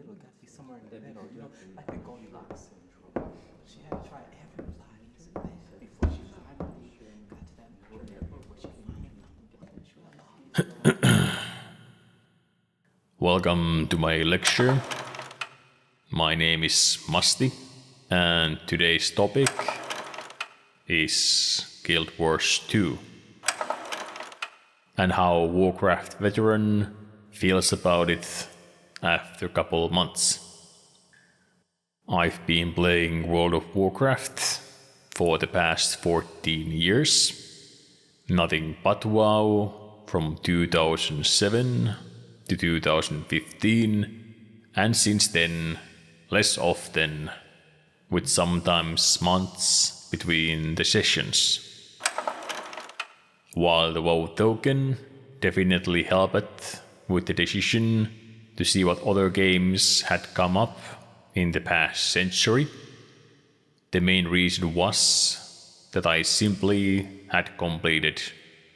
little gutsy somewhere in the middle, like the Goldilocks syndrome. She had to try every Pilates before she finally got to that maturity where she finally found what she wanted. Welcome to my lecture. My name is Masti, and today's topic is Guild Wars 2 and how Warcraft veteran feels about it after a couple of months. I've been playing World of Warcraft for the past 14 years. Nothing but WoW from 2007 to 2015, and since then, less often, with sometimes months between the sessions. While the WoW token definitely helped with the decision to see what other games had come up in the past century, the main reason was that I simply had completed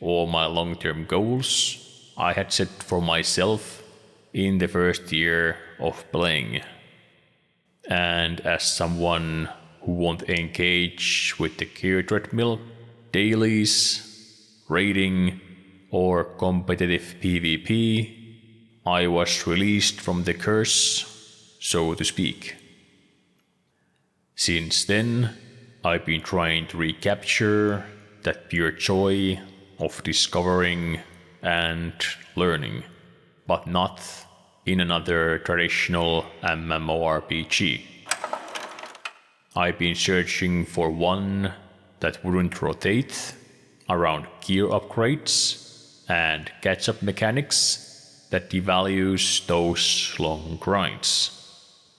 all my long-term goals I had set for myself in the first year of playing. And as someone who won't engage with the gear treadmill, dailies, raiding, or competitive PvP, I was released from the curse, so to speak. Since then, I've been trying to recapture that pure joy of discovering and learning, but not in another traditional MMORPG. I've been searching for one that wouldn't rotate around gear upgrades and catch-up mechanics that devalues those long grinds.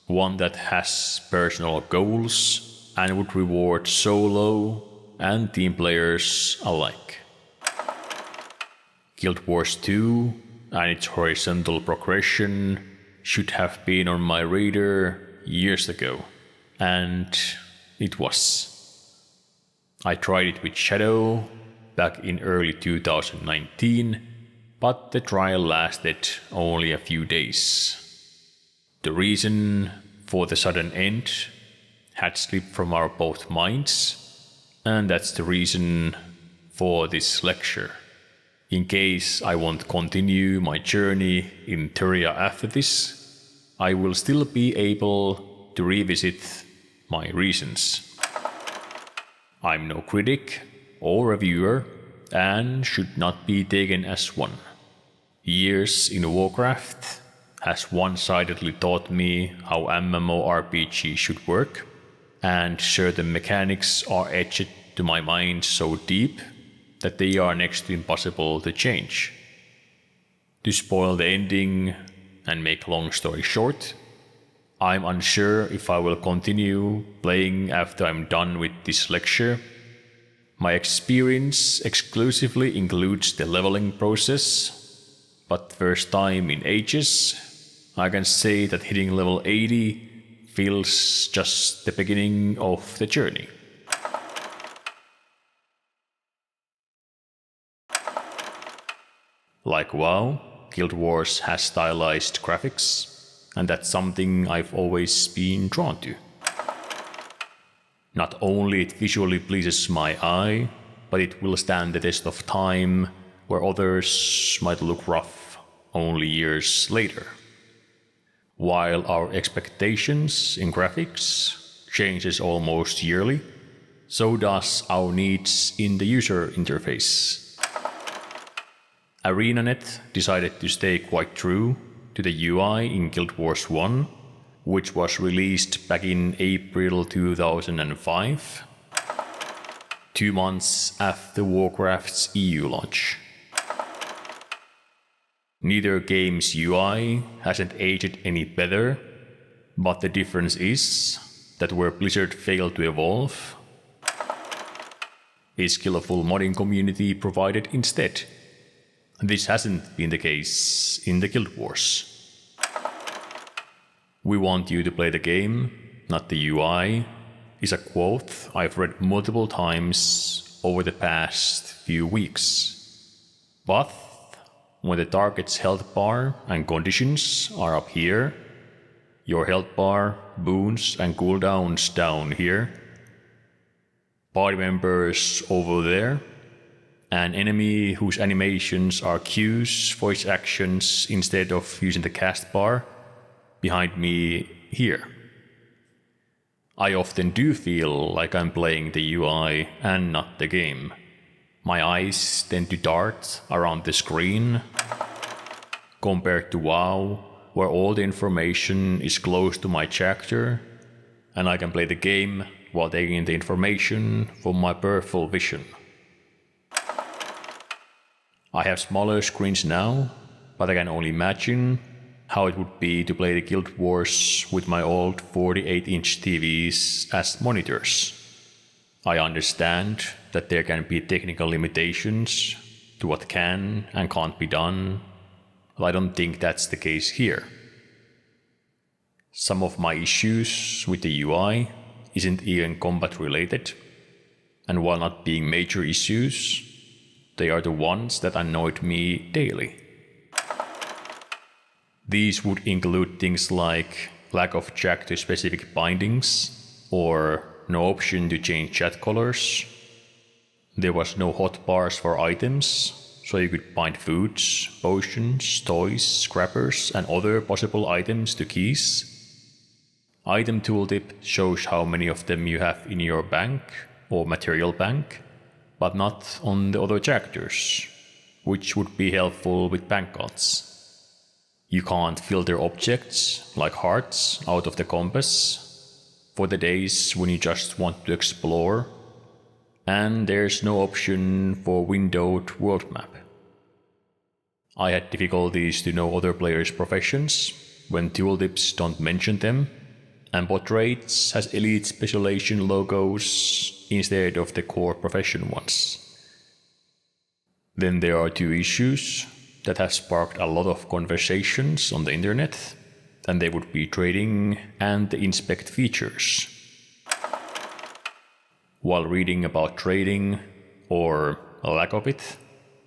One that has personal goals and would reward solo and team players alike. Guild Wars 2 and its horizontal progression should have been on my radar years ago, and it was. I tried it with Shadow back in early 2019, but the trial lasted only a few days. The reason for the sudden end had slipped from our both minds, and that's the reason for this lecture. In case I won't continue my journey in Tyria after this, I will still be able to revisit my reasons. I'm no critic or reviewer and should not be taken as one. Years in Warcraft has one-sidedly taught me how MMORPG should work, and certain mechanics are etched to my mind so deep that they are next to impossible to change. To spoil the ending and make long story short, I'm unsure if I will continue playing after I'm done with this lecture. My experience exclusively includes the leveling process, but first time in ages, I can say that hitting level 80 feels just the beginning of the journey. Like WoW, Guild Wars has stylized graphics, and that's something I've always been drawn to. Not only it visually pleases my eye, but it will stand the test of time where others might look rough only years later. While our expectations in graphics changes almost yearly, so does our needs in the user interface. ArenaNet decided to stay quite true to the UI in Guild Wars 1, which was released back in April 2005, 2 months after Warcraft's EU launch. Neither game's UI hasn't aged any better, but the difference is that where Blizzard failed to evolve, a skillful modding community provided instead. This hasn't been the case in the Guild Wars. "We want you to play the game, not the UI," is a quote I've read multiple times over the past few weeks. But when the target's health bar and conditions are up here, Your health bar, boons and cooldowns down here. Party members over there. An enemy whose animations are cues for its actions instead of using the cast bar behind me here. I often do feel like I'm playing the UI and not the game. My eyes tend to dart around the screen, compared to WoW, where all the information is close to my character, and I can play the game while taking the information from my peripheral vision. I have smaller screens now, but I can only imagine how it would be to play the Guild Wars with my old 48-inch TVs as monitors. I understand that there can be technical limitations to what can and can't be done, but I don't think that's the case here. Some of my issues with the UI isn't even combat related, and while not being major issues, they are the ones that annoyed me daily. These would include things like lack of jack to specific bindings, or no option to change chat colors. There was no hotbars for items, so you could bind foods, potions, toys, scrappers, and other possible items to keys. Item tooltip shows how many of them you have in your bank or material bank, but not on the other characters, which would be helpful with bank cards. You can't filter objects, like hearts, out of the compass for the days when you just want to explore, and there's no option for windowed world map. I had difficulties to know other players' professions when tooltips don't mention them, and bot rates has elite specialization logos instead of the core profession ones. Then there are two issues that have sparked a lot of conversations on the internet, and they would be trading and the inspect features. While reading about trading, or a lack of it,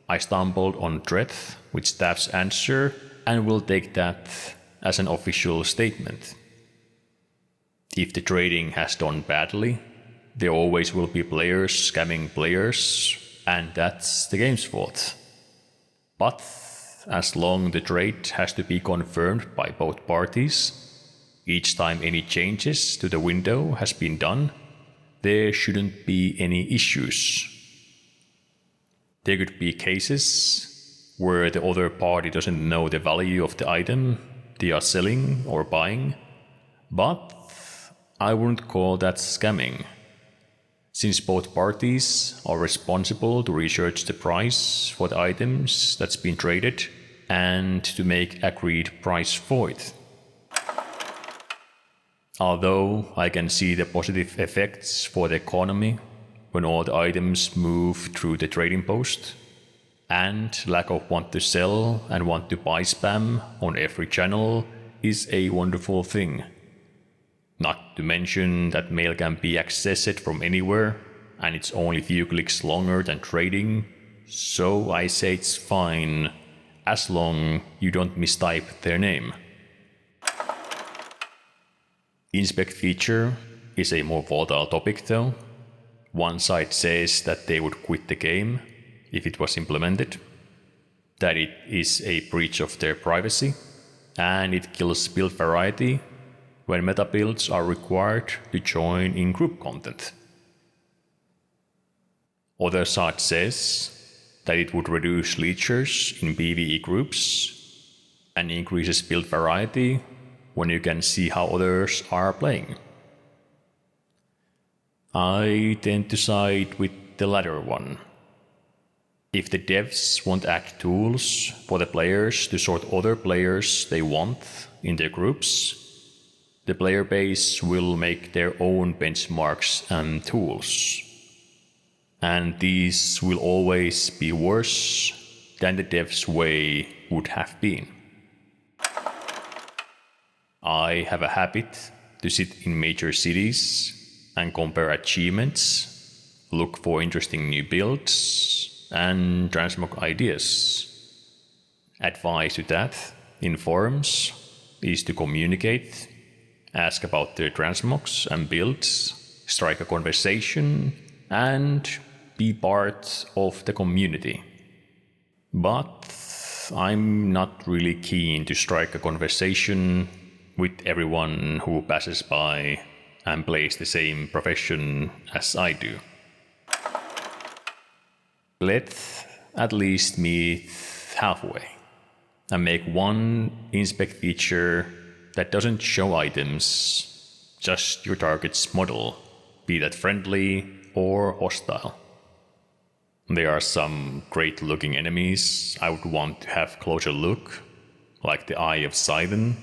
I stumbled on thread with staff's answer and will take that as an official statement. If the trading has done badly, there always will be players scamming players, and that's the game's fault. But as long the trade has to be confirmed by both parties, each time any changes to the window has been done, there shouldn't be any issues. There could be cases where the other party doesn't know the value of the item they are selling or buying, but I wouldn't call that scamming, since both parties are responsible to research the price for the items that's been traded and to make agreed price for it. Although I can see the positive effects for the economy when all the items move through the trading post, and lack of want to sell and want to buy spam on every channel is a wonderful thing. Not to mention that mail can be accessed from anywhere, and it's only a few clicks longer than trading, so I say it's fine, as long you don't mistype their name. Inspect feature is a more volatile topic though. One side says that they would quit the game if it was implemented, that it is a breach of their privacy, and it kills build variety when meta builds are required to join in group content. Other side says that it would reduce leechers in PvE groups and increases build variety when you can see how others are playing. I tend to side with the latter one. If the devs won't add tools for the players to sort other players they want in their groups, the player base will make their own benchmarks and tools. And these will always be worse than the devs' way would have been. I have a habit to sit in major cities and compare achievements, look for interesting new builds, and transmog ideas. Advice to that in forums is to communicate ask about their transmogs and builds, strike a conversation, and be part of the community. But I'm not really keen to strike a conversation with everyone who passes by and plays the same profession as I do. Let's at least meet halfway and make one inspect feature that doesn't show items, just your target's model, be that friendly or hostile. There are some great looking enemies I would want to have closer look, like the Eye of Sidon.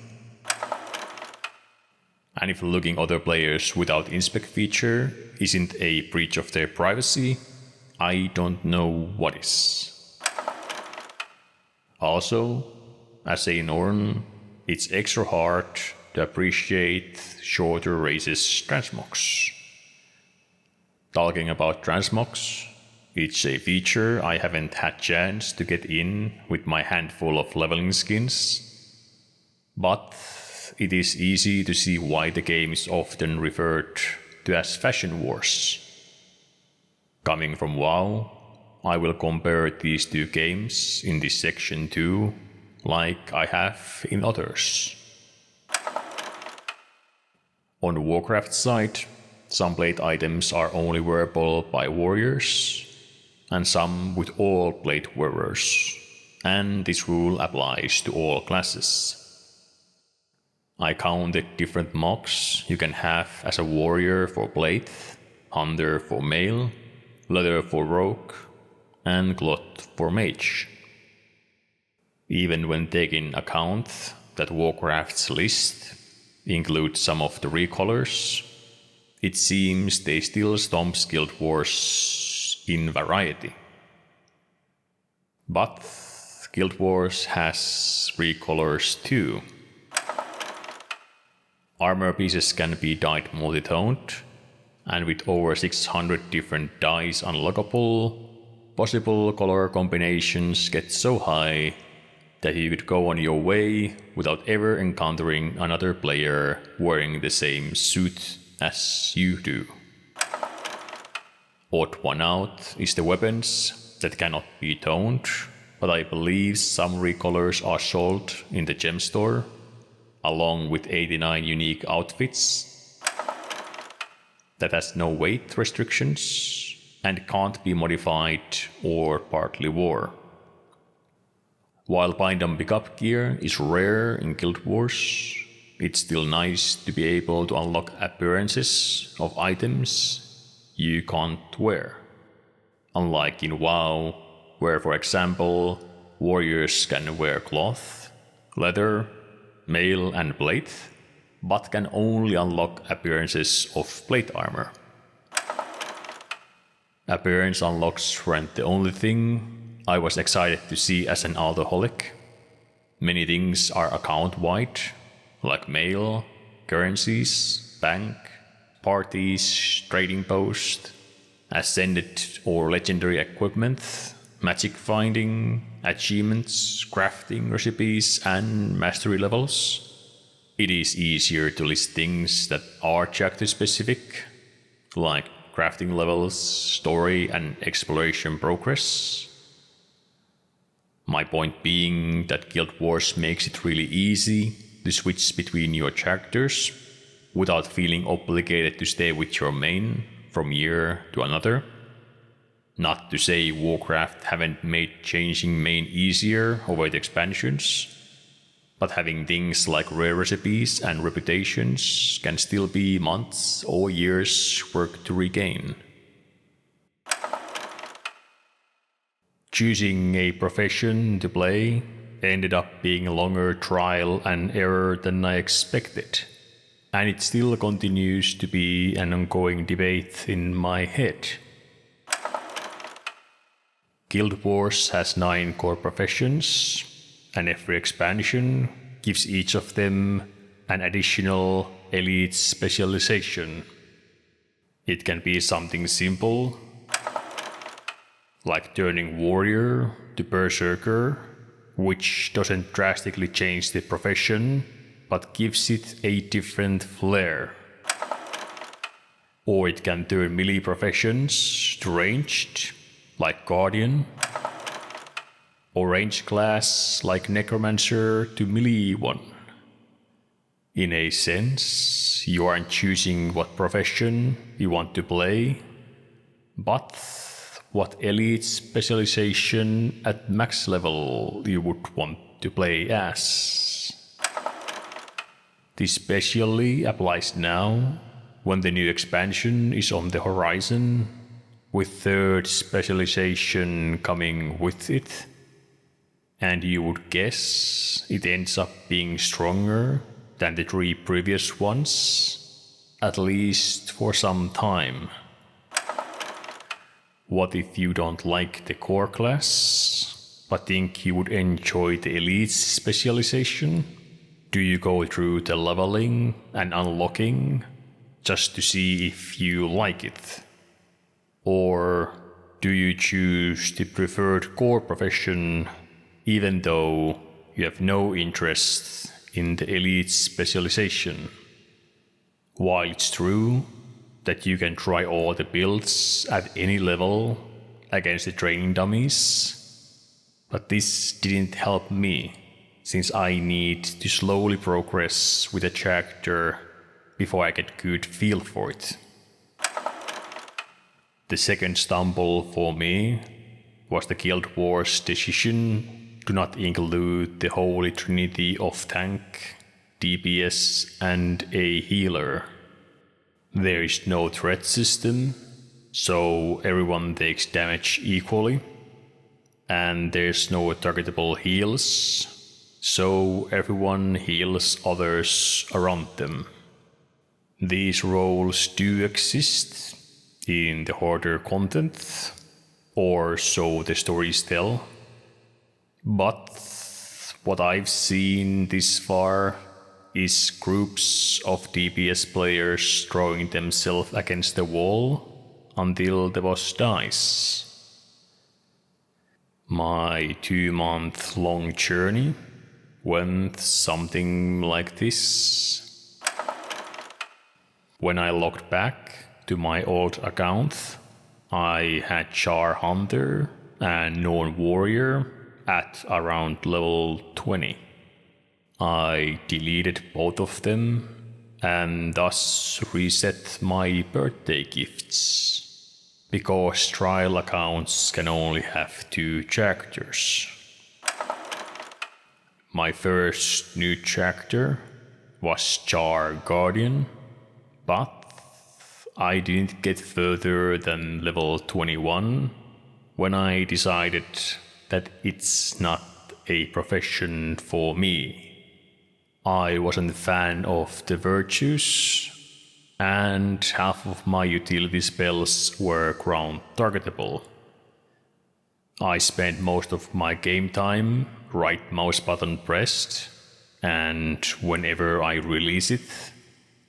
And if looking other players without inspect feature isn't a breach of their privacy, I don't know what is. Also, as a Norn, it's extra hard to appreciate shorter races transmogs. Talking about transmogs, it's a feature I haven't had chance to get in with my handful of leveling skins, but it is easy to see why the game is often referred to as Fashion Wars. Coming from WoW, I will compare these two games in this section too, like I have in others. On the Warcraft side, some blade items are only wearable by warriors, and some with all blade wearers, and this rule applies to all classes. I counted different mocks you can have as a warrior for blade, hunter for male, leather for rogue, and cloth for mage. Even when taking account that Warcraft's list includes some of the recolors, it seems they still stomp Guild Wars in variety. But Guild Wars has recolors too. Armor pieces can be dyed multi-toned, and with over 600 different dyes unlockable, possible color combinations get so high that you could go on your way without ever encountering another player wearing the same suit as you do. Odd one out is the weapons that cannot be toned, but I believe some recolors are sold in the gem store, along with 89 unique outfits that has no weight restrictions and can't be modified or partly wore. While Bindum pickup gear is rare in Guild Wars, it's still nice to be able to unlock appearances of items you can't wear. Unlike in WoW, where for example, warriors can wear cloth, leather, mail and plate, but can only unlock appearances of plate armor. Appearance unlocks weren't the only thing I was excited to see as an alcoholic. Many things are account-wide, like mail, currencies, bank, parties, trading post, ascended or legendary equipment, magic finding, achievements, crafting recipes, and mastery levels. It is easier to list things that are chapter specific, like crafting levels, story, and exploration progress. My point being that Guild Wars makes it really easy to switch between your characters without feeling obligated to stay with your main from year to another. Not to say Warcraft haven't made changing main easier over the expansions, but having things like rare recipes and reputations can still be months or years work to regain. Choosing a profession to play ended up being a longer trial and error than I expected, and it still continues to be an ongoing debate in my head. Guild Wars has 9 core professions, and every expansion gives each of them an additional elite specialization. It can be something simple, like turning warrior to berserker, which doesn't drastically change the profession, but gives it a different flair. Or it can turn melee professions to ranged, like Guardian, or ranged class like Necromancer to melee one. In a sense, you aren't choosing what profession you want to play, but what elite specialization at max level you would want to play as. This especially applies now, when the new expansion is on the horizon, with third specialization coming with it, and you would guess it ends up being stronger than the 3 previous ones, at least for some time. What if you don't like the core class, but think you would enjoy the elite specialization? Do you go through the leveling and unlocking just to see if you like it? Or do you choose the preferred core profession even though you have no interest in the elite specialization? While it's true that you can try all the builds at any level against the training dummies, but this didn't help me, since I need to slowly progress with a character before I get good feel for it. The second stumble for me was the Guild Wars' decision to not include the holy trinity of tank, DPS and a healer. There is no threat system, so everyone takes damage equally, and there's no targetable heals, so everyone heals others around them. These roles do exist in the harder content, or so the stories tell, but what I've seen this far is groups of DPS players throwing themselves against the wall until the boss dies. My 2-month-long journey went something like this. When I logged back to my old account, I had Char Hunter and Norn Warrior at around level 20. I deleted both of them and thus reset my birthday gifts, because trial accounts can only have 2 characters. My first new character was Char Guardian, but I didn't get further than level 21 when I decided that it's not a profession for me. I wasn't a fan of the virtues, and half of my utility spells were ground targetable. I spent most of my game time right mouse button pressed, and whenever I release it,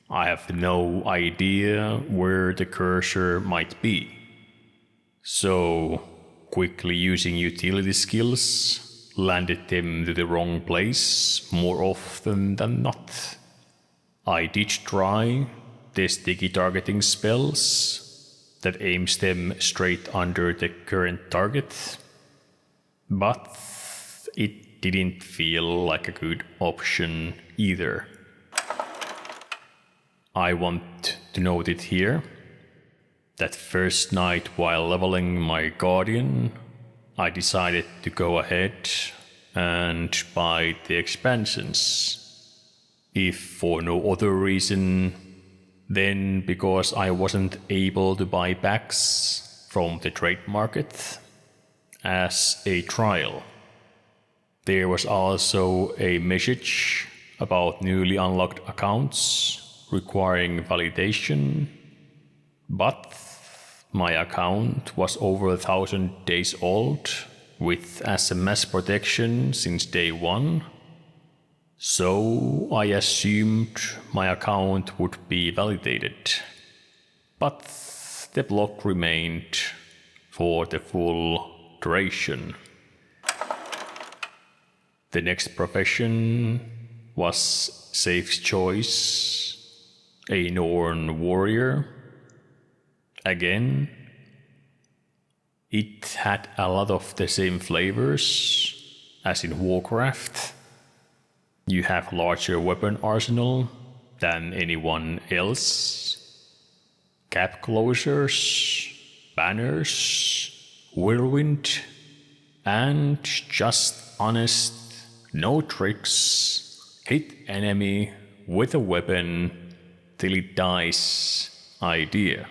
I have no idea where the cursor might be. So, quickly using utility skills landed them to the wrong place more often than not. I did try the sticky targeting spells that aims them straight under the current target, but it didn't feel like a good option either. I want to note it here that first night while leveling my Guardian, I decided to go ahead and buy the expansions. If for no other reason, then because I wasn't able to buy packs from the trade market as a trial. There was also a message about newly unlocked accounts requiring validation, but my account was over 1,000 days old with SMS protection since day 1, so I assumed my account would be validated. But the block remained for the full duration. The next profession was Safe's choice, a Norn warrior. Again, it had a lot of the same flavors as in Warcraft. You have larger weapon arsenal than anyone else. Cap closers, banners, whirlwind, and just honest, no tricks, hit enemy with a weapon till it dies idea.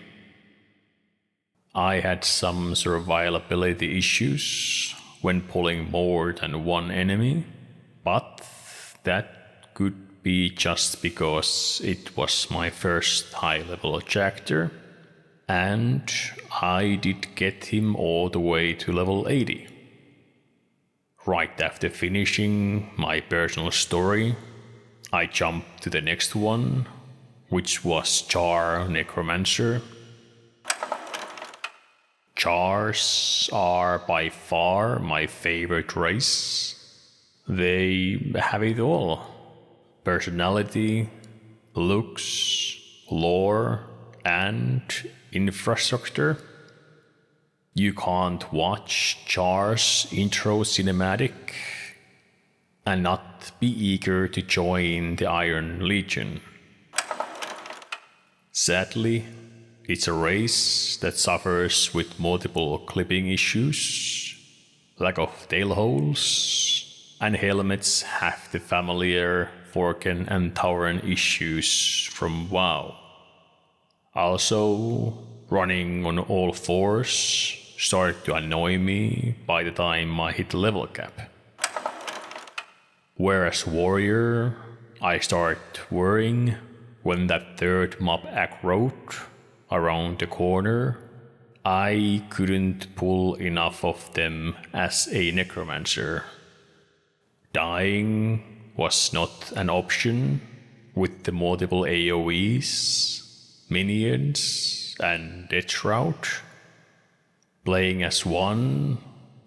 I had some survivability issues when pulling more than one enemy, but that could be just because it was my first high-level character, and I did get him all the way to level 80. Right after finishing my personal story, I jumped to the next one, which was Char Necromancer. Chars are by far my favorite race. They have it all: personality, looks, lore, and infrastructure. You can't watch Char's intro cinematic and not be eager to join the Iron Legion. Sadly, it's a race that suffers with multiple clipping issues, lack of tail holes, and helmets have the familiar Forken and Tauren issues from WoW. Also, running on all fours started to annoy me by the time I hit the level cap. Whereas Warrior, I started worrying when that third mob act road around the corner. I couldn't pull enough of them as a necromancer. Dying was not an option with the multiple AoEs, minions, and death route. Playing as one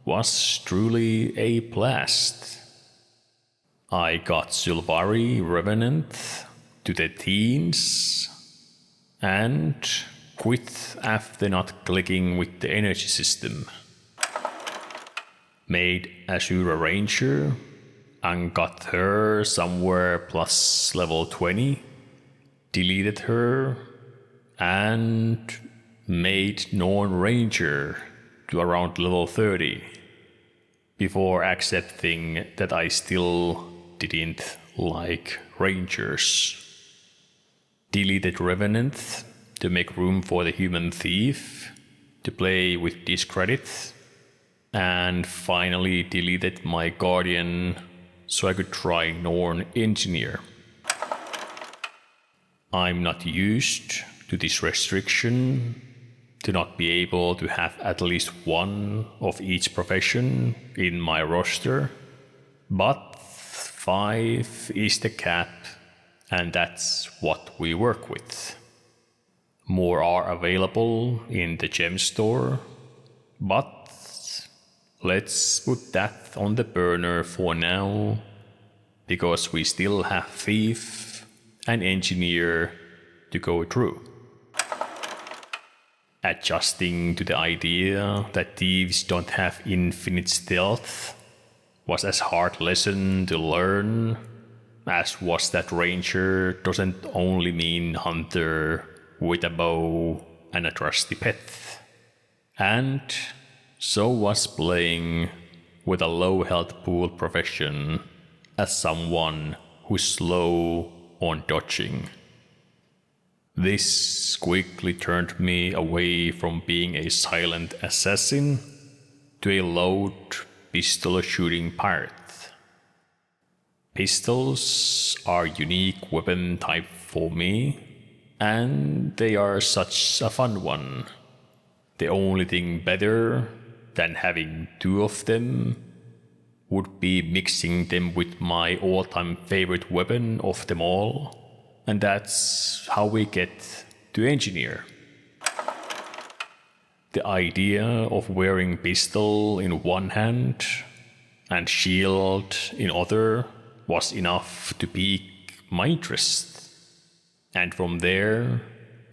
was truly a blast. I got Sylvari Revenant to the teens and quit after not clicking with the energy system. Made Asura Ranger and got her somewhere plus level 20, deleted her, and made Norn Ranger to around level 30, before accepting that I still didn't like Rangers. Deleted Revenant to make room for the Human Thief to play with discredit, and finally deleted my Guardian so I could try Norn Engineer. I'm not used to this restriction to not be able to have at least one of each profession in my roster, but 5 is the cap, and that's what we work with. More are available in the gem store, but let's put that on the burner for now, because we still have Thief and Engineer to go through. Adjusting to the idea that thieves don't have infinite stealth was as hard lesson to learn as was that Ranger doesn't only mean hunter with a bow and a trusty pet. And so was playing with a low health pool profession as someone who's slow on dodging. This quickly turned me away from being a silent assassin to a loud pistol shooting pirate. Pistols are unique weapon type for me, and they are such a fun one. The only thing better than having 2 of them would be mixing them with my all-time favorite weapon of them all, and that's how we get to Engineer. The idea of wearing pistol in one hand and shield in other was enough to pique my interest. And from there,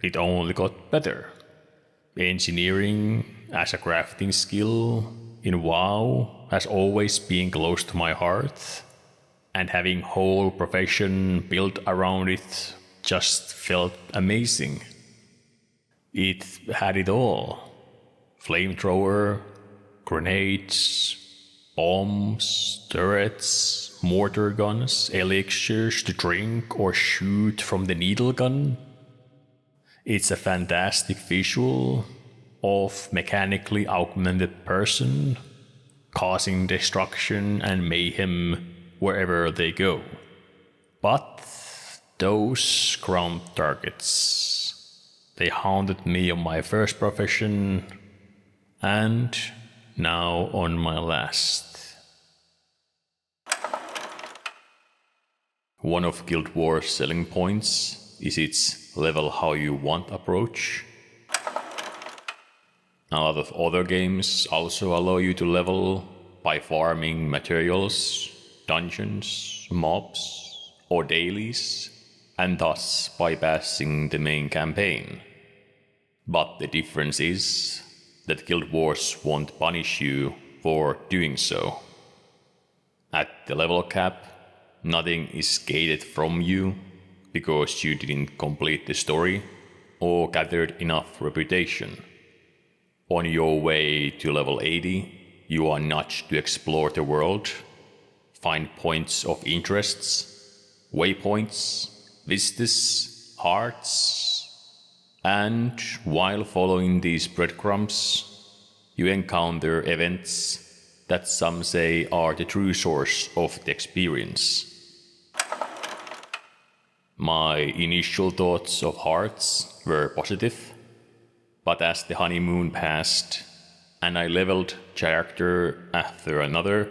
it only got better. Engineering as a crafting skill in WoW has always been close to my heart, and having whole profession built around it just felt amazing. It had it all. Flamethrower, grenades, bombs, turrets, mortar guns, elixirs to drink or shoot from the needle gun. It's a fantastic visual of mechanically augmented person causing destruction and mayhem wherever they go. But those ground targets, they haunted me on my first profession and now on my last. One of Guild Wars' selling points is its level how you want approach. A lot of other games also allow you to level by farming materials, dungeons, mobs, or dailies, and thus bypassing the main campaign. But the difference is that Guild Wars won't punish you for doing so. At the level cap, nothing is gated from you because you didn't complete the story or gathered enough reputation. On your way to level 80, you are nudged to explore the world, find points of interests, waypoints, vistas, hearts, and while following these breadcrumbs, you encounter events that some say are the true source of the experience. My initial thoughts of hearts were positive, but as the honeymoon passed and I leveled character after another,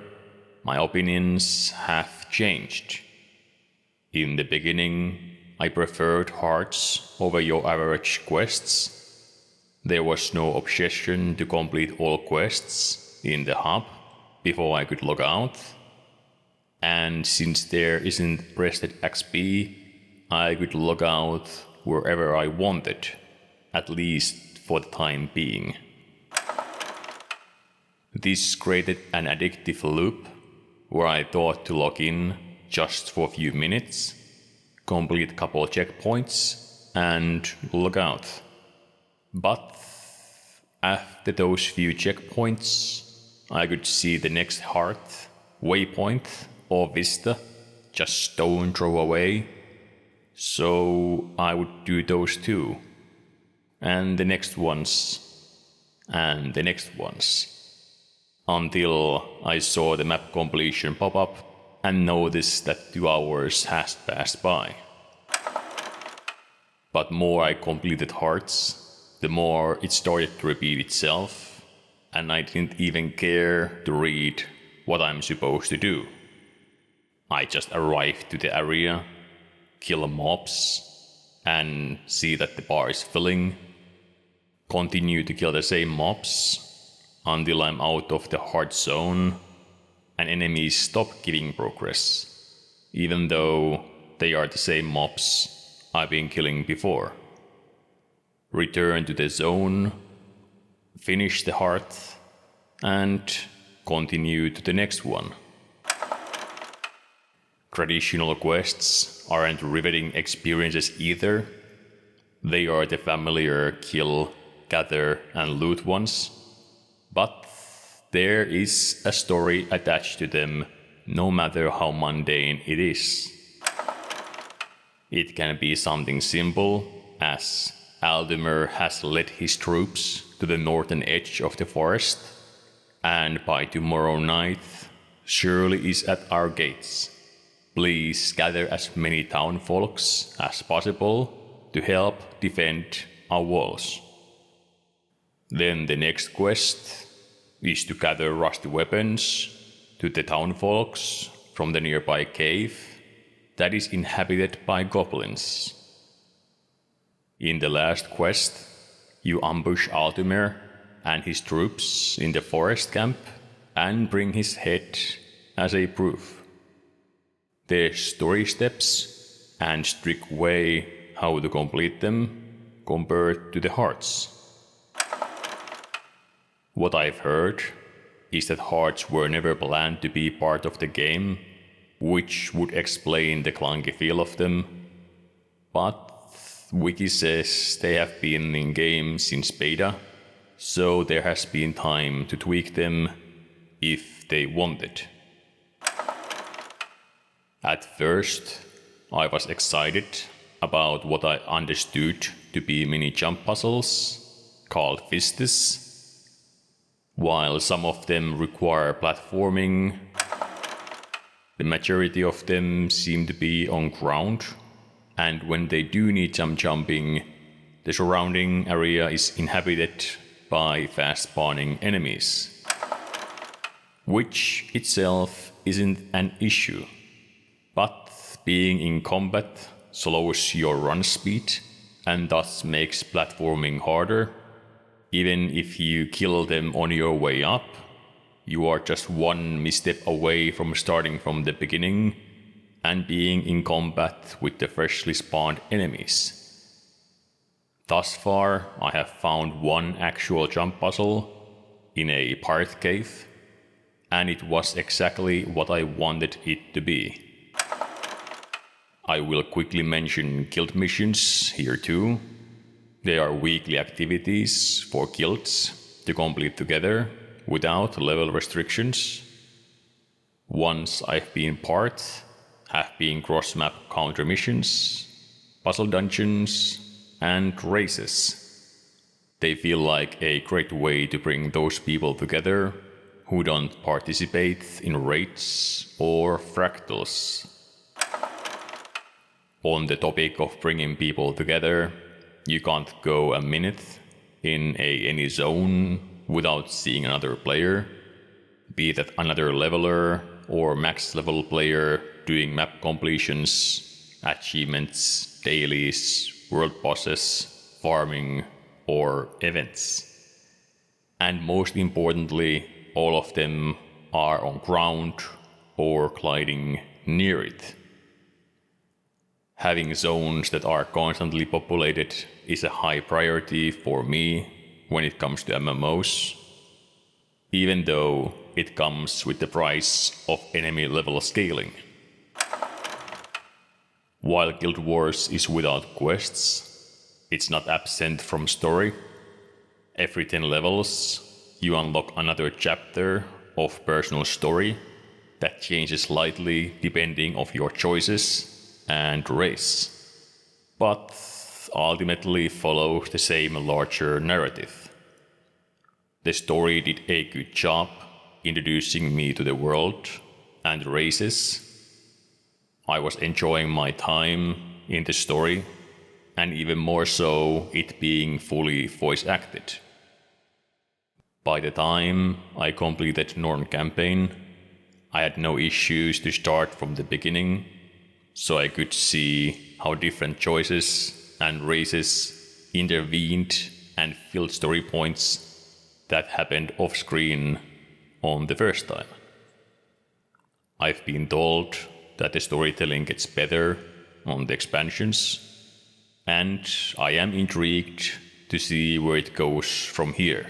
my opinions have changed. In the beginning, I preferred hearts over your average quests. There was no obsession to complete all quests in the hub before I could log out. And since there isn't rested XP, I could log out wherever I wanted, at least for the time being. This created an addictive loop where I thought to log in just for a few minutes, complete a couple of checkpoints, and log out. But after those few checkpoints, I could see the next heart, waypoint, or vista just stone throw away. So I would do those too. And the next ones. And the next ones. Until I saw the map completion pop up and noticed that 2 hours has passed by. But more I completed hearts, the more it started to repeat itself, and I didn't even care to read what I'm supposed to do. I just arrived to the area, kill mobs, and see that the bar is filling, continue to kill the same mobs until I'm out of the hard zone and enemies stop giving progress, even though they are the same mobs I've been killing before. Return to the zone, finish the heart, and continue to the next one. Traditional quests aren't riveting experiences either. They are the familiar kill, gather, and loot ones, but there is a story attached to them no matter how mundane it is. It can be something simple as Aldemir has led his troops to the northern edge of the forest, and by tomorrow night, Shirley is at our gates. Please gather as many townfolks as possible to help defend our walls. Then the next quest is to gather rusty weapons to the townfolks from the nearby cave that is inhabited by goblins. In the last quest, you ambush Aldemir and his troops in the forest camp and bring his head as a proof. their story steps and strict way how to complete them compared to the hearts. What I've heard is that hearts were never planned to be part of the game, which would explain the clunky feel of them. But Wiki says they have been in game since beta, so there has been time to tweak them if they wanted. At first, I was excited about what I understood to be mini jump puzzles called Fistes. While some of them require platforming, the majority of them seem to be on ground, and when they do need some jumping, the surrounding area is inhabited by fast spawning enemies, which itself isn't an issue, but being in combat slows your run speed and thus makes platforming harder. Even if you kill them on your way up, you are just one misstep away from starting from the beginning and being in combat with the freshly spawned enemies. Thus far, I have found one actual jump puzzle in a pirate cave, and it was exactly what I wanted it to be. I will quickly mention guild missions here too. They are weekly activities for guilds to complete together without level restrictions. Ones I've been part have been cross-map counter missions, puzzle dungeons, and races. They feel like a great way to bring those people together who don't participate in raids or fractals. On the topic of bringing people together, you can't go a minute in any zone without seeing another player, be that another leveler or max level player doing map completions, achievements, dailies, world bosses, farming, or events. And most importantly, all of them are on ground or gliding near it. Having zones that are constantly populated is a high priority for me when it comes to MMOs, even though it comes with the price of enemy level scaling. While Guild Wars is without quests, it's not absent from story. Every 10 levels, you unlock another chapter of personal story that changes slightly depending on your choices and race, but ultimately follows the same larger narrative. The story did a good job introducing me to the world and races. I was enjoying my time in the story, and even more so it being fully voice acted. By the time I completed Norn campaign, I had no issues to start from the beginning, so I could see how different choices and races intervened and filled story points that happened off-screen on the first time. I've been told that the storytelling gets better on the expansions, and I am intrigued to see where it goes from here,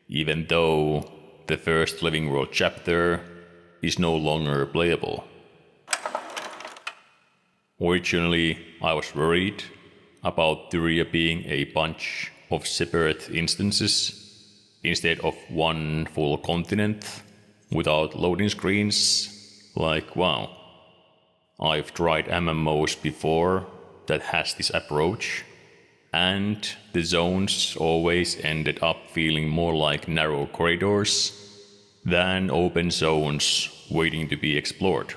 even though the first Living World chapter is no longer playable. Originally, I was worried about Tyria being a bunch of separate instances instead of one full continent without loading screens. Like, wow, I've tried MMOs before that has this approach, and the zones always ended up feeling more like narrow corridors than open zones waiting to be explored.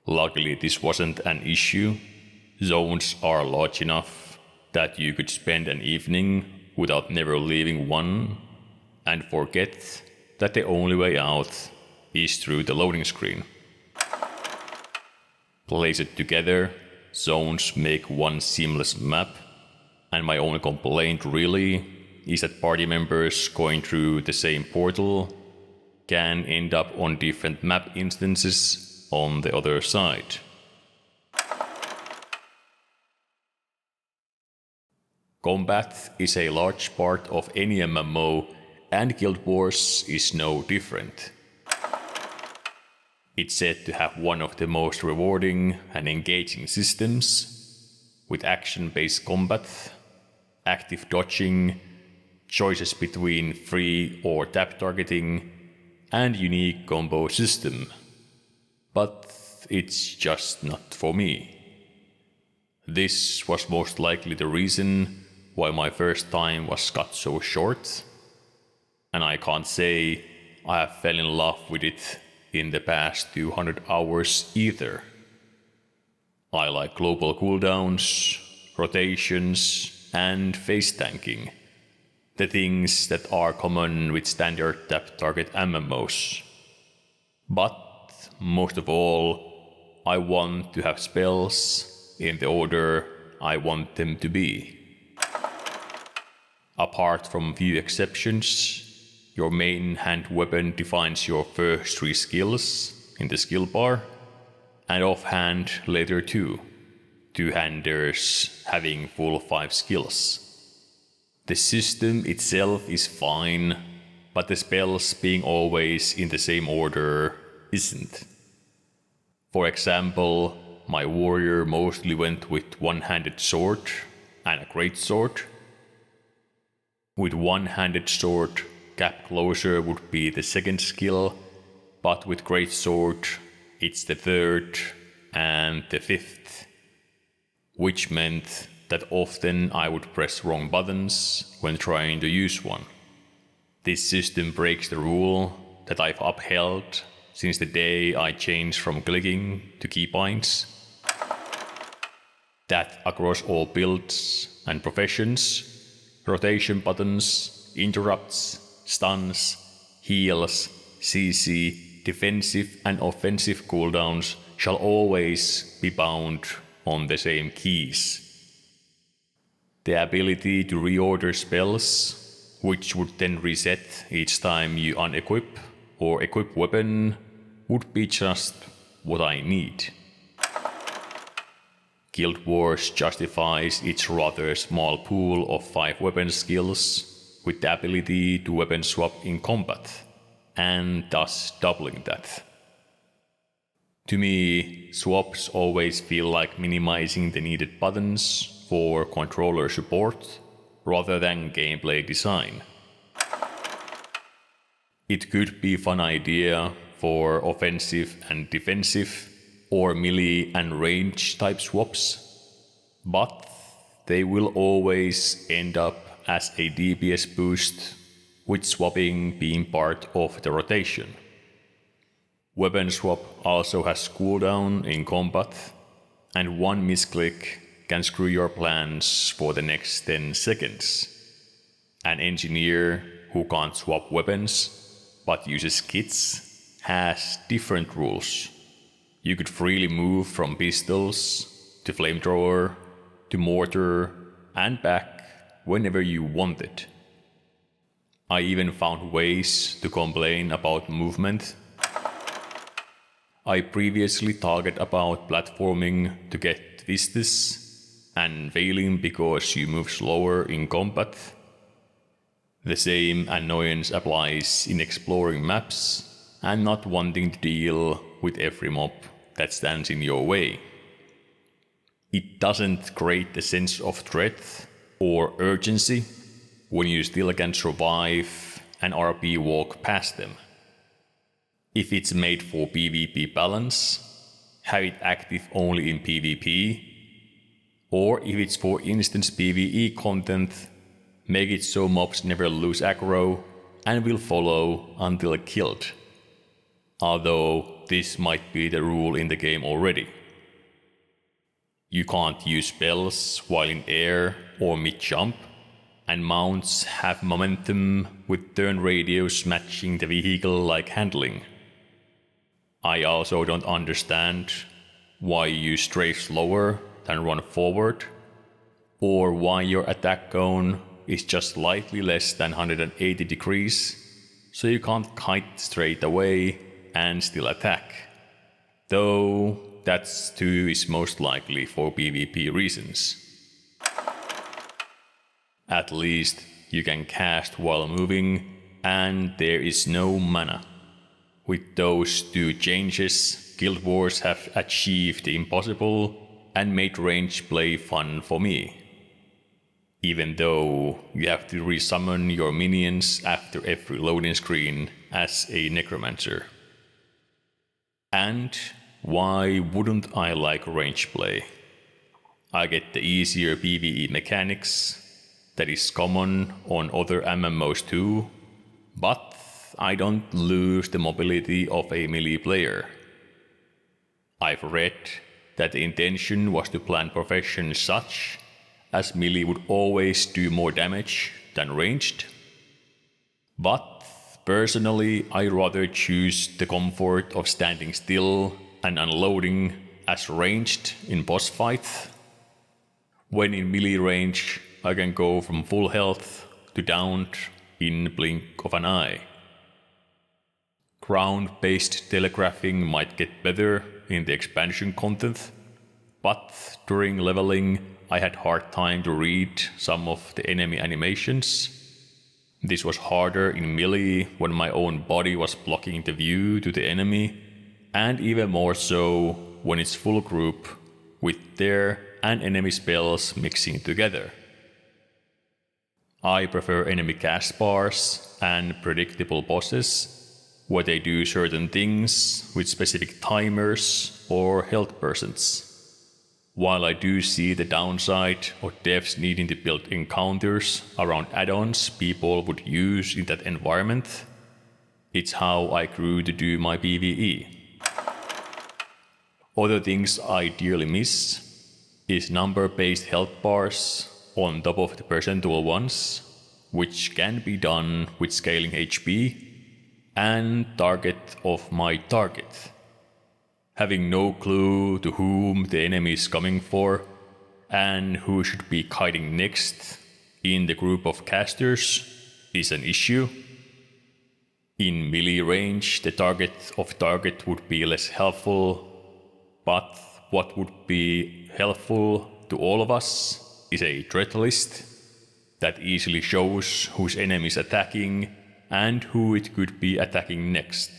Luckily, this wasn't an issue. Zones are large enough that you could spend an evening without never leaving one and forget that the only way out is through the loading screen. Placed together, zones make one seamless map, and my only complaint really is that party members going through the same portal can end up on different map instances on the other side. Combat is a large part of any MMO, and Guild Wars is no different. It's said to have one of the most rewarding and engaging systems, with action-based combat, active dodging, choices between free or tap targeting, and unique combo system. But it's just not for me. This was most likely the reason why my first time was cut so short, and I can't say I have fell in love with it in the past 200 hours either. I like global cooldowns, rotations, and phase tanking, the things that are common with standard tap target MMOs. But most of all, I want to have spells in the order I want them to be. Apart from few exceptions, your main hand weapon defines your first 3 skills in the skill bar, and offhand later 2, two-handers having full 5 skills. The system itself is fine, but the spells being always in the same order isn't. For example, my warrior mostly went with one-handed sword and a greatsword. With one-handed sword, gap closure would be the second skill, but with greatsword, it's the third and the fifth, which meant that often I would press wrong buttons when trying to use one. This system breaks the rule that I've upheld since the day I changed from clicking to keybinds. That across all builds and professions, rotation buttons, interrupts, stuns, heals, CC, defensive and offensive cooldowns shall always be bound on the same keys. The ability to reorder spells, which would then reset each time you unequip or equip weapon, would be just what I need. Guild Wars justifies its rather small pool of 5 weapon skills with the ability to weapon swap in combat, and thus doubling that. To me, swaps always feel like minimizing the needed buttons for controller support rather than gameplay design. It could be a fun idea for offensive and defensive or melee and range type swaps, but they will always end up as a DPS boost, with swapping being part of the rotation. Weapon swap also has cooldown in combat, and one misclick can screw your plans for the next 10 seconds. An engineer who can't swap weapons but uses kits has different rules. You could freely move from pistols to flamethrower to mortar and back whenever you wanted. I even found ways to complain about movement. I previously talked about platforming to get vistas and failing because you move slower in combat. The same annoyance applies in exploring maps and not wanting to deal with every mob that stands in your way. It doesn't create a sense of threat or urgency when you still can survive and RP walk past them. If it's made for PvP balance, have it active only in PvP, or if it's for instance PvE content, make it so mobs never lose aggro and will follow until killed. Although this might be the rule in the game already. You can't use spells while in air or mid-jump, and mounts have momentum with turn radius matching the vehicle-like handling. I also don't understand why you strafe slower than run forward, or why your attack cone is just slightly less than 180 degrees, so you can't kite straight away and still attack. Though that too is most likely for PvP reasons. At least you can cast while moving, and there is no mana. With those two changes, Guild Wars have achieved the impossible and made range play fun for me. Even though you have to resummon your minions after every loading screen as a necromancer. And why wouldn't I like range play? I get the easier PvE mechanics that is common on other MMOs too, but I don't lose the mobility of a melee player. I've read that the intention was to plan professions such as melee would always do more damage than ranged. But personally, I rather choose the comfort of standing still and unloading as ranged in boss fights. When in melee range, I can go from full health to downed in the blink of an eye. Ground-based telegraphing might get better in the expansion content, but during leveling I had hard time to read some of the enemy animations. This was harder in melee when my own body was blocking the view to the enemy, and even more so when it's full group with their and enemy spells mixing together. I prefer enemy cast bars and predictable bosses where they do certain things with specific timers or health percents. While I do see the downside of devs needing to build encounters around add-ons people would use in that environment, it's how I grew to do my PvE. Other things I dearly miss is number-based health bars on top of the percentile ones, which can be done with scaling HP, and target of my target. Having no clue to whom the enemy is coming for, and who should be kiting next in the group of casters is an issue. In melee range, the target of target would be less helpful, but what would be helpful to all of us is a threat list that easily shows whose enemy is attacking and who it could be attacking next.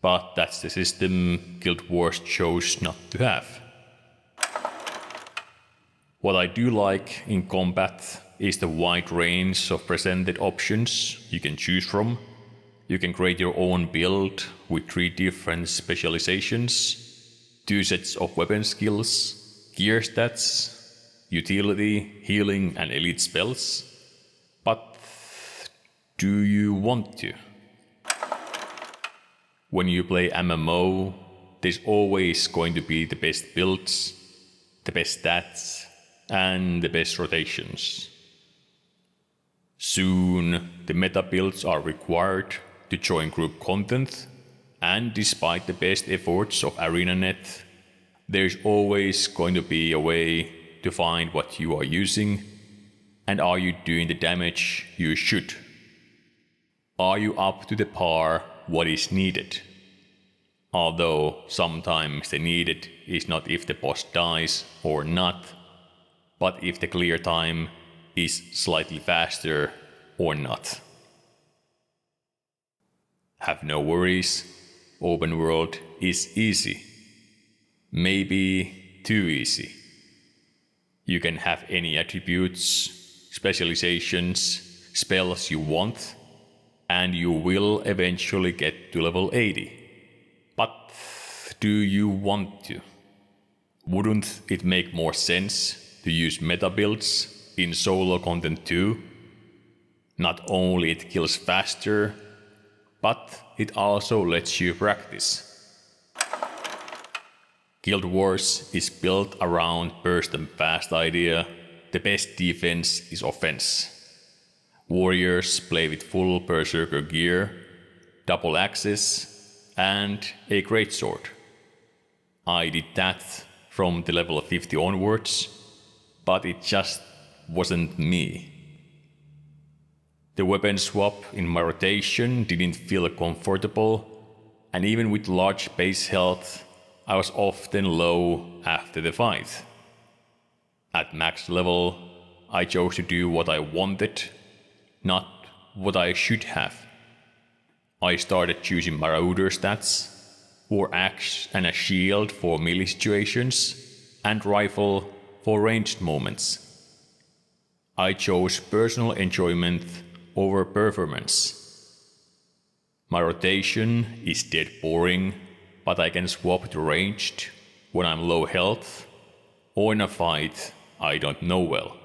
But that's the system Guild Wars chose not to have. What I do like in combat is the wide range of presented options you can choose from. You can create your own build with 3 different specializations, 2 sets of weapon skills, gear stats, utility, healing and elite spells. But do you want to? When you play MMO, there's always going to be the best builds, the best stats, and the best rotations. Soon, the meta builds are required to join group content, and despite the best efforts of ArenaNet, there's always going to be a way to find what you are using, and are you doing the damage you should? Are you up to the par what is needed? Although sometimes the needed is not if the boss dies or not, but if the clear time is slightly faster or not. Have no worries, open world is easy. Maybe too easy. You can have any attributes, specializations, spells you want, and you will eventually get to level 80. But do you want to? Wouldn't it make more sense to use meta builds in solo content too? Not only it kills faster, but it also lets you practice. Guild Wars is built around burst and fast idea. The best defense is offense. Warriors play with full berserker gear, double axes, and a greatsword. I did that from the level 50 onwards, but it just wasn't me. The weapon swap in my rotation didn't feel comfortable, and even with large base health, I was often low after the fight. At max level, I chose to do what I wanted, not what I should have. I started choosing Marauder stats, or axe and a shield for melee situations, and rifle for ranged moments. I chose personal enjoyment over performance. My rotation is dead boring, but I can swap to ranged when I'm low health, or in a fight I don't know well.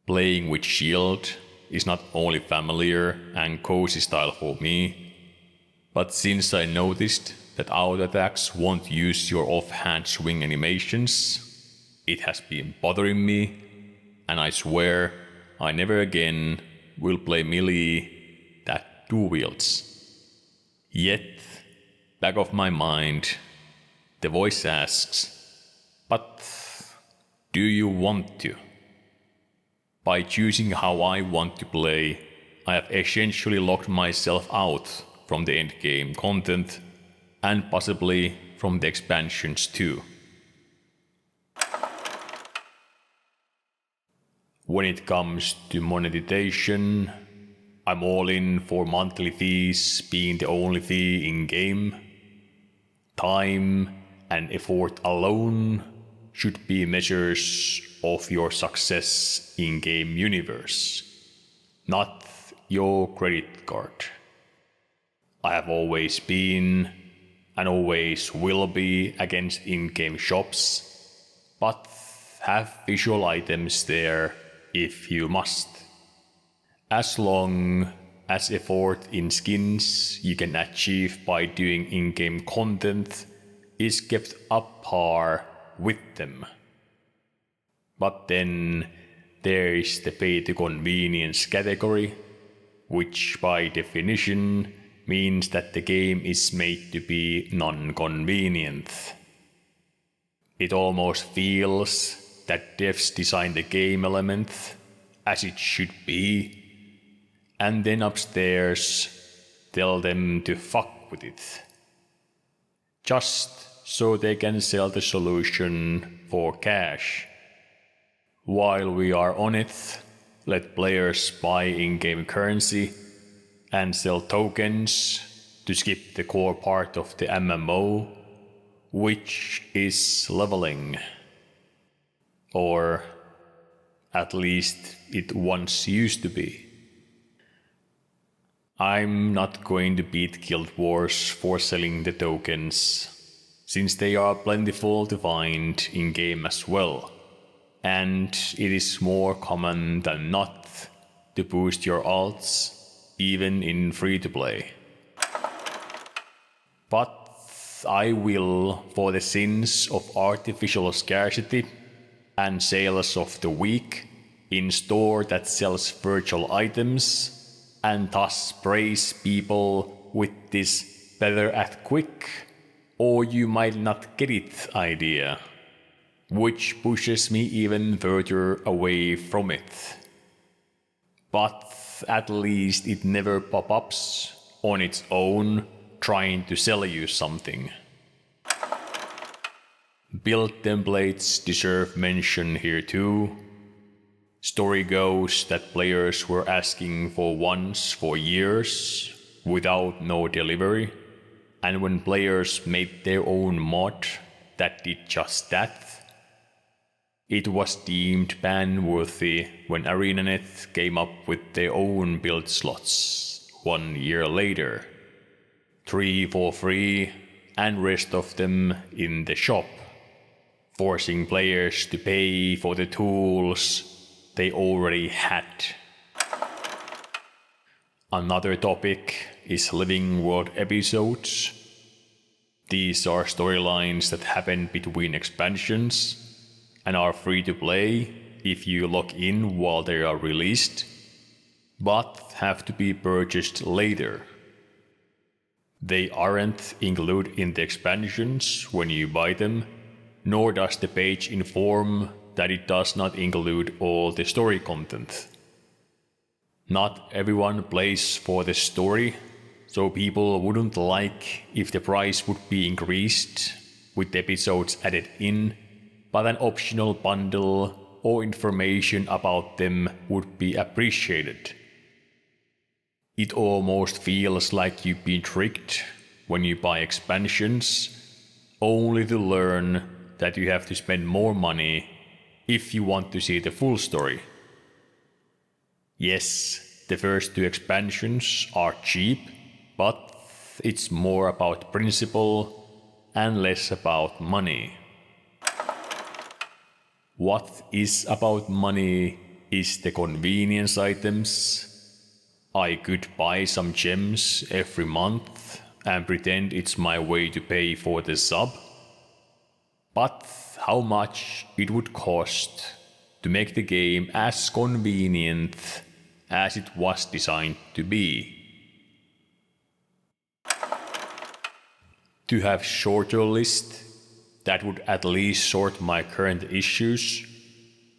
Playing with shield is not only familiar and cozy style for me, but since I noticed that auto attacks won't use your offhand swing animations, it has been bothering me, and I swear I never again will play melee that two wields. Yet, back of my mind, the voice asks, but do you want to? By choosing how I want to play, I have essentially locked myself out from the endgame content and possibly from the expansions too. When it comes to monetization, I'm all in for monthly fees being the only fee in game. Time and effort alone should be measures of your success in game universe, not your credit card. I have always been and always will be against in-game shops, but have visual items there if you must. As long as effort in skins you can achieve by doing in-game content is kept up par with them. But then there is the pay-to-convenience category, which by definition means that the game is made to be non-convenient. It almost feels that devs design the game element as it should be, and then upstairs tell them to fuck with it. Just so they can sell the solution for cash. While we are on it, let players buy in-game currency and sell tokens to skip the core part of the MMO, which is leveling. Or at least it once used to be. I'm not going to beat Guild Wars for selling the tokens, since they are plentiful to find in-game as well, and it is more common than not to boost your alts even in free-to-play. But I will, for the sins of artificial scarcity and sales of the weak, in store that sells virtual items, and thus praise people with this better at quick, or you might not get it idea, which pushes me even further away from it. But at least it never pop-ups on its own trying to sell you something. Build templates deserve mention here too. Story goes that players were asking for ones for years without no delivery, and when players made their own mod that did just that, it was deemed ban-worthy when ArenaNet came up with their own build slots 1 year later. 3 for free and rest of them in the shop, forcing players to pay for the tools they already had. Another topic is living world episodes. These are storylines that happen between expansions and are free to play if you log in while they are released, but have to be purchased later. They aren't included in the expansions when you buy them, nor does the page inform that it does not include all the story content. Not everyone plays for the story, so people wouldn't like if the price would be increased with the episodes added in, but an optional bundle or information about them would be appreciated. It almost feels like you've been tricked when you buy expansions, only to learn that you have to spend more money if you want to see the full story. Yes, the first 2 expansions are cheap, but it's more about principle and less about money. What is about money is the convenience items. I could buy some gems every month and pretend it's my way to pay for the sub. But how much it would cost to make the game as convenient as it was designed to be. To have shorter list that would at least sort my current issues,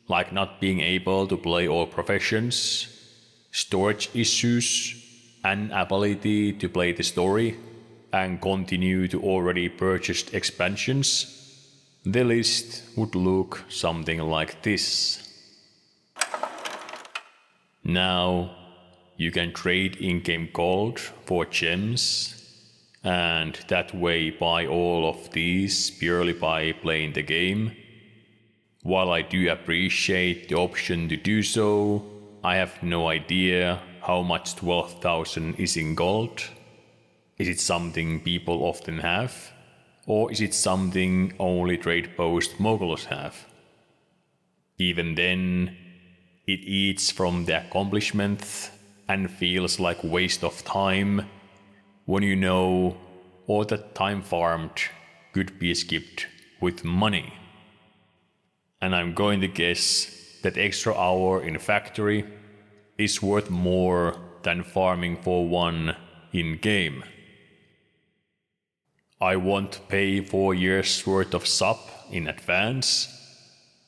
like not being able to play all professions, storage issues, and ability to play the story and continue to already purchased expansions, the list would look something like this. Now, you can trade in-game gold for gems, and that way buy all of these purely by playing the game. While I do appreciate the option to do so, I have no idea how much 12,000 is in gold. Is it something people often have? Or is it something only trade post moguls have? Even then, it eats from the accomplishment and feels like waste of time when you know all that time farmed could be skipped with money. And I'm going to guess that extra hour in factory is worth more than farming for one in-game. I won't pay 4 years worth of sub in advance,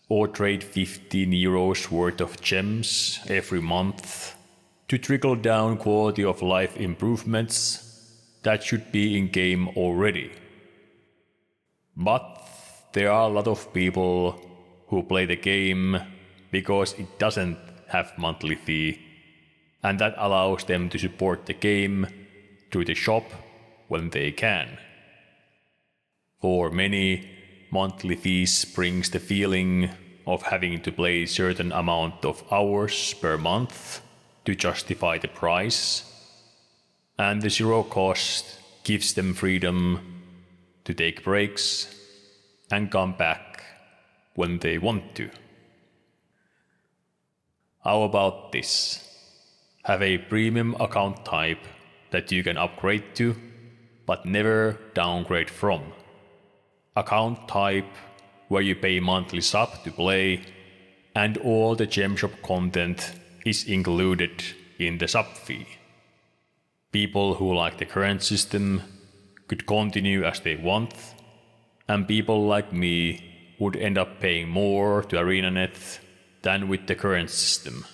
or trade 15 euros worth of gems every month to trickle down quality of life improvements that should be in game already. But there are a lot of people who play the game because it doesn't have monthly fee, and that allows them to support the game through the shop when they can. For many, monthly fees brings the feeling of having to play a certain amount of hours per month to justify the price, and the zero cost gives them freedom to take breaks and come back when they want to. How about this? Have a premium account type that you can upgrade to, but never downgrade from. Account type where you pay monthly sub to play, and all the gem shop content is included in the sub fee. People who like the current system could continue as they want, and people like me would end up paying more to ArenaNet than with the current system.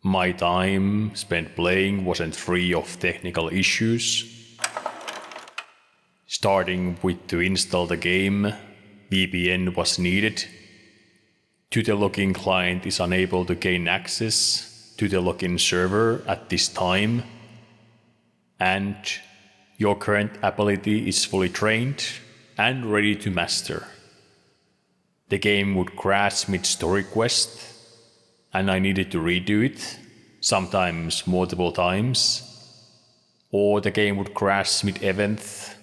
My time spent playing wasn't free of technical issues. Starting with to install the game, VPN was needed. To the login client is unable to gain access to the login server at this time. And your current ability is fully trained and ready to master. The game would crash mid-story quest, and I needed to redo it, sometimes multiple times, or the game would crash mid-event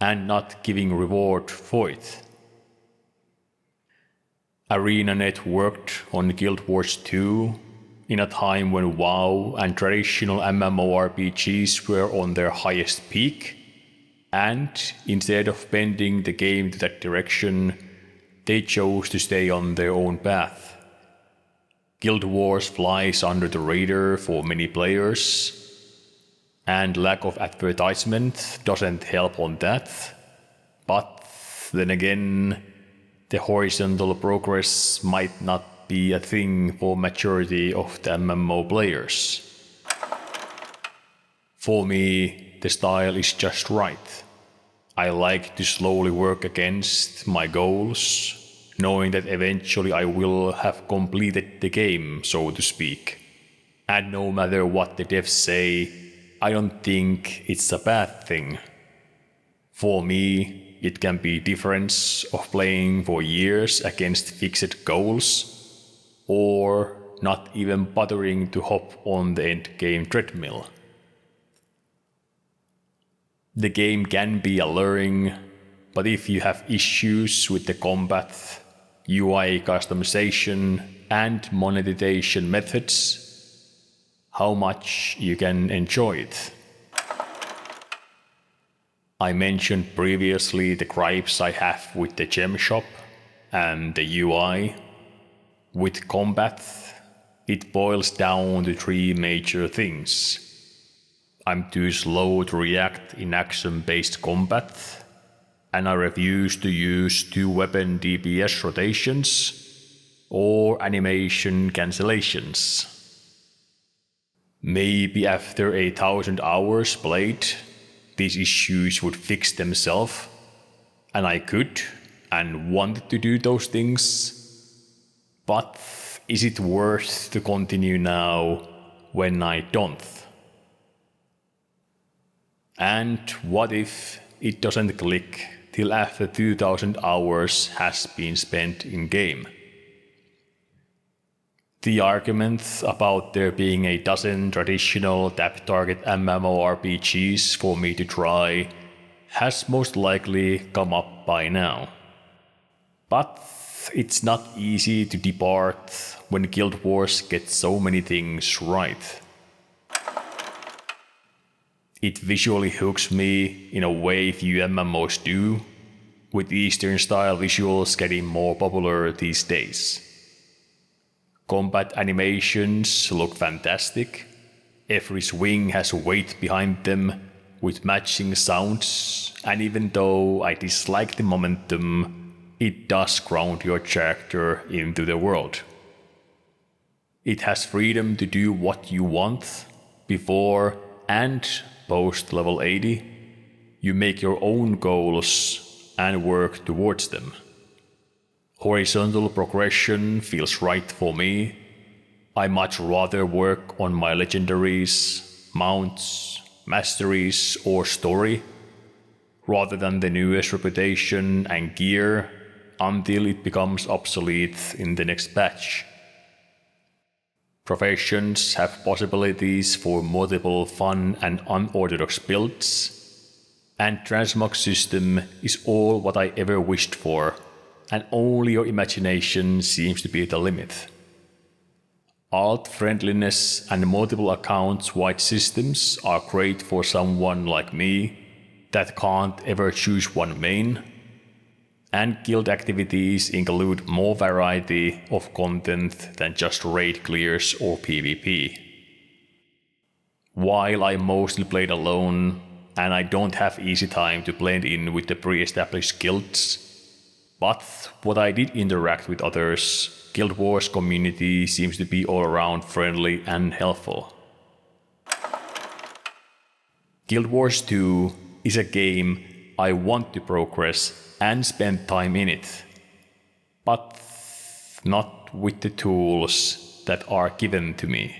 and not giving reward for it. ArenaNet worked on Guild Wars 2 in a time when WoW and traditional MMORPGs were on their highest peak, and instead of bending the game to that direction, they chose to stay on their own path. Guild Wars flies under the radar for many players, and lack of advertisement doesn't help on that. But then again, the horizontal progress might not be a thing for majority of the MMO players. For me, the style is just right. I like to slowly work against my goals, knowing that eventually I will have completed the game, so to speak. And no matter what the devs say, I don't think it's a bad thing. For me, it can be difference of playing for years against fixed goals, or not even bothering to hop on the endgame treadmill. The game can be alluring, but if you have issues with the combat, UI customization, and monetization methods, how much you can enjoy it. I mentioned previously the gripes I have with the gem shop and the UI. With combat, it boils down to three major things. I'm too slow to react in action-based combat, and I refuse to use 2-weapon DPS rotations or animation cancellations. Maybe after 1,000 hours played, these issues would fix themselves, and I could and wanted to do those things. But is it worth to continue now when I don't? And what if it doesn't click till after 2,000 hours has been spent in game? The argument about there being a dozen traditional tap target MMORPGs for me to try has most likely come up by now. But it's not easy to depart when Guild Wars gets so many things right. It visually hooks me in a way few MMOs do, with Eastern style visuals getting more popular these days. Combat animations look fantastic. Every swing has weight behind them with matching sounds, and even though I dislike the momentum, it does ground your character into the world. It has freedom to do what you want before and post level 80. You make your own goals and work towards them. Horizontal progression feels right for me. I much rather work on my legendaries, mounts, masteries, or story, rather than the newest reputation and gear until it becomes obsolete in the next patch. Professions have possibilities for multiple fun and unorthodox builds, and transmog system is all what I ever wished for, and only your imagination seems to be the limit. Alt friendliness and multiple accounts wide systems are great for someone like me that can't ever choose one main, and guild activities include more variety of content than just raid clears or PvP. While I mostly played alone, and I don't have easy time to blend in with the pre-established guilds, but what I did interact with others, Guild Wars community seems to be all around friendly and helpful. Guild Wars 2 is a game I want to progress and spend time in it, but not with the tools that are given to me.